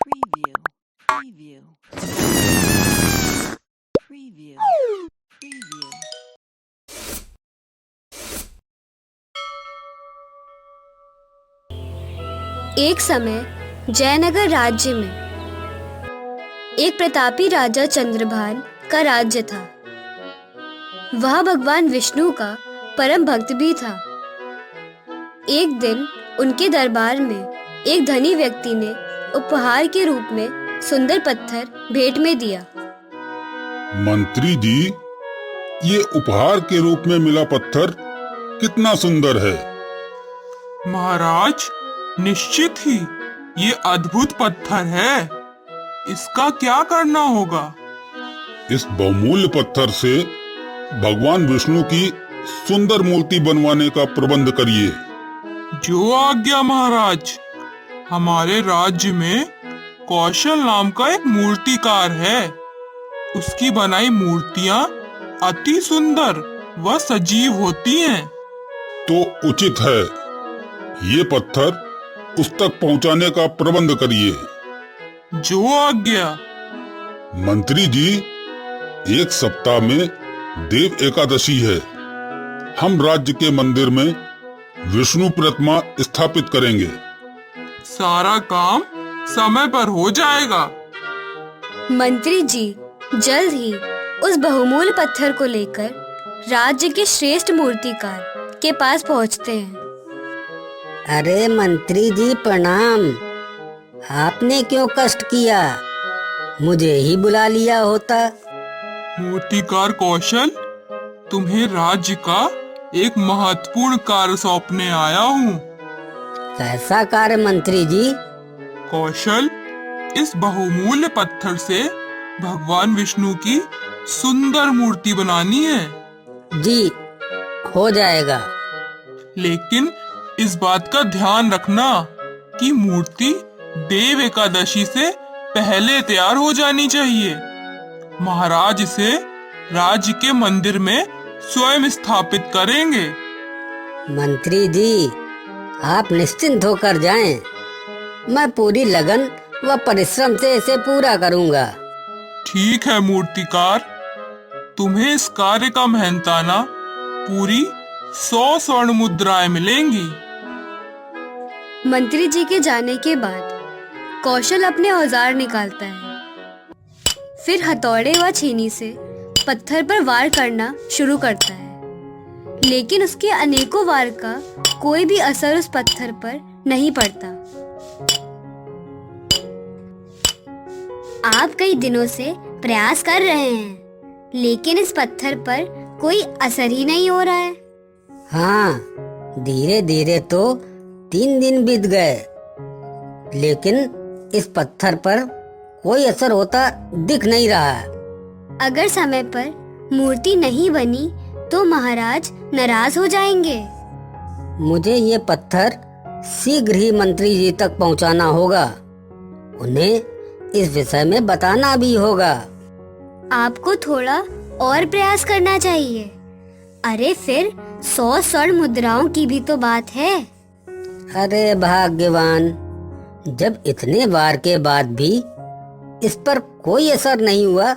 Preview. Preview. Preview. Preview. एक समय जयनगर राज्य में एक प्रतापी राजा चंद्रभान का राज्य था। वह भगवान विष्णु का परम भक्त भी था। एक दिन उनके दरबार में एक धनी व्यक्ति ने उपहार के रूप में सुंदर पत्थर भेंट में दिया। मंत्री जी, ये उपहार के रूप में मिला पत्थर कितना सुंदर है। महाराज, निश्चित ही ये अद्भुत पत्थर है। इसका क्या करना होगा? इस बहुमूल्य पत्थर से भगवान विष्णु की सुंदर मूर्ति बनवाने का प्रबंध करिए। जो आज्ञा महाराज। हमारे राज्य में कौशल नाम का एक मूर्तिकार है। उसकी बनाई मूर्तियां अति सुंदर व सजीव होती हैं। तो उचित है, ये पत्थर उस तक पहुंचाने का प्रबंध करिए। जो आज्ञा। मंत्री जी, एक सप्ताह में देव एकादशी है। हम राज्य के मंदिर में विष्णु प्रतिमा स्थापित करेंगे। सारा काम समय पर हो जाएगा। मंत्री जी जल्द ही उस बहुमूल्य पत्थर को लेकर राज्य के श्रेष्ठ मूर्तिकार के पास पहुंचते हैं। अरे मंत्री जी प्रणाम। आपने क्यों कष्ट किया? मुझे ही बुला लिया होता। मूर्तिकार कौशल, तुम्हें राज्य का एक महत्वपूर्ण कार्य सौंपने आया हूँ। कैसा कार्य मंत्री जी? कौशल, इस बहुमूल्य पत्थर से भगवान विष्णु की सुंदर मूर्ति बनानी है। जी, हो जाएगा। लेकिन इस बात का ध्यान रखना कि मूर्ति देव एकादशी से पहले तैयार हो जानी चाहिए। महाराज इसे राज्य के मंदिर में स्वयं स्थापित करेंगे। मंत्री जी, आप निश्चिंत होकर जाएं। मैं पूरी लगन व परिश्रम से इसे पूरा करूंगा। ठीक है मूर्तिकार, तुम्हें इस कार्य का मेहनताना पूरी 100 स्वर्ण मुद्राएं मिलेंगी। मंत्री जी के जाने के बाद कौशल अपने औजार निकालता है। फिर हथौड़े व छीनी से पत्थर पर वार करना शुरू करता है, लेकिन उसके अनेकों वार का कोई भी असर उस पत्थर पर नहीं पड़ता। आप कई दिनों से प्रयास कर रहे हैं, लेकिन इस पत्थर पर कोई असर ही नहीं हो रहा है। हाँ, धीरे धीरे तो 3 दिन बीत गए, लेकिन इस पत्थर पर कोई असर होता दिख नहीं रहा। अगर समय पर मूर्ति नहीं बनी तो महाराज नाराज हो जाएंगे। मुझे ये पत्थर शीघ्र ही मंत्री जी तक पहुंचाना होगा। उन्हें इस विषय में बताना भी होगा। आपको थोड़ा और प्रयास करना चाहिए। अरे फिर 100 स्वर्ण मुद्राओं की भी तो बात है। अरे भाग्यवान, जब इतने बार के बाद भी इस पर कोई असर नहीं हुआ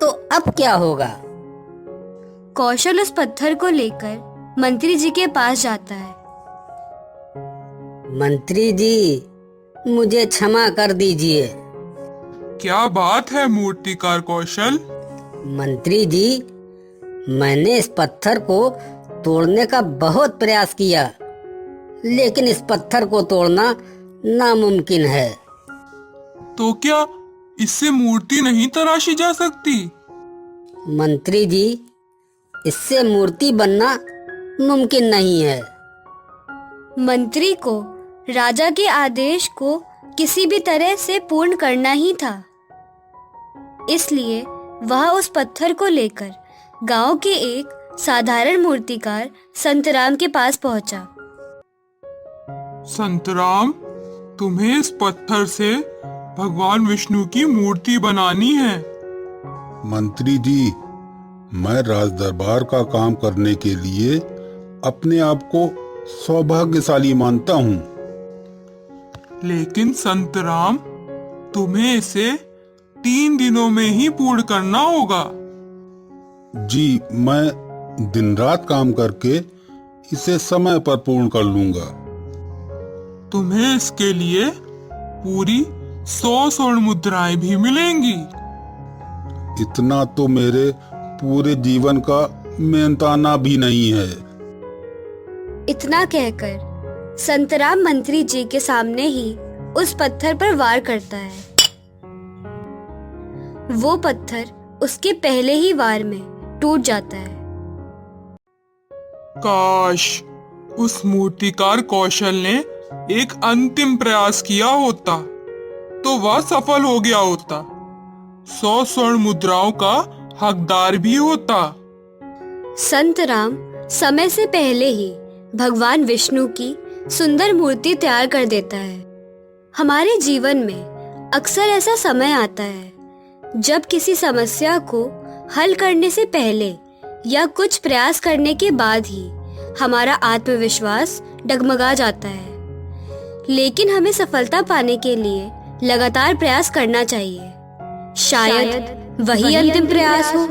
तो अब क्या होगा? कौशल उस पत्थर को लेकर मंत्री जी के पास जाता है। मंत्री जी, मुझे क्षमा कर दीजिए। क्या बात है मूर्तिकार कौशल? मंत्री जी, मैंने इस पत्थर को तोड़ने का बहुत प्रयास किया, लेकिन इस पत्थर को तोड़ना नामुमकिन है। तो क्या इससे मूर्ति नहीं तराशी जा सकती? मंत्री जी, इससे मूर्ति बनना मुमकिन नहीं है। मंत्री को राजा के आदेश को किसी भी तरह से पूर्ण करना ही था, इसलिए वह उस पत्थर को लेकर गांव के एक साधारण मूर्तिकार संतराम के पास पहुंचा। संतराम, तुम्हें इस पत्थर से भगवान विष्णु की मूर्ति बनानी है। मंत्री जी, मैं राज दरबार का काम करने के लिए अपने आप को सौभाग्यशाली मानता हूँ। लेकिन संतराम, तुम्हें इसे 3 दिनों में ही पूर्ण करना होगा। जी, मैं दिन रात काम करके इसे समय पर पूर्ण कर लूंगा। तुम्हें इसके लिए पूरी 100 स्वर्ण मुद्राएं भी मिलेंगी। इतना तो मेरे पूरे जीवन का मेहनताना भी नहीं है। इतना कहकर संतराम मंत्री जी के सामने ही उस पत्थर पर वार करता है। वो पत्थर उसके पहले ही वार में टूट जाता है। काश उस मूर्तिकार कौशल ने एक अंतिम प्रयास किया होता तो वह सफल हो गया होता, 100 स्वर्ण मुद्राओं का हकदार भी होता। संतराम समय से पहले ही भगवान विष्णु की सुंदर मूर्ति तैयार कर देता है। हमारे जीवन में अक्सर ऐसा समय आता है जब किसी समस्या को हल करने से पहले या कुछ प्रयास करने के बाद ही हमारा आत्मविश्वास डगमगा जाता है। लेकिन हमें सफलता पाने के लिए लगातार प्रयास करना चाहिए। शायद वही अंतिम प्रयास हो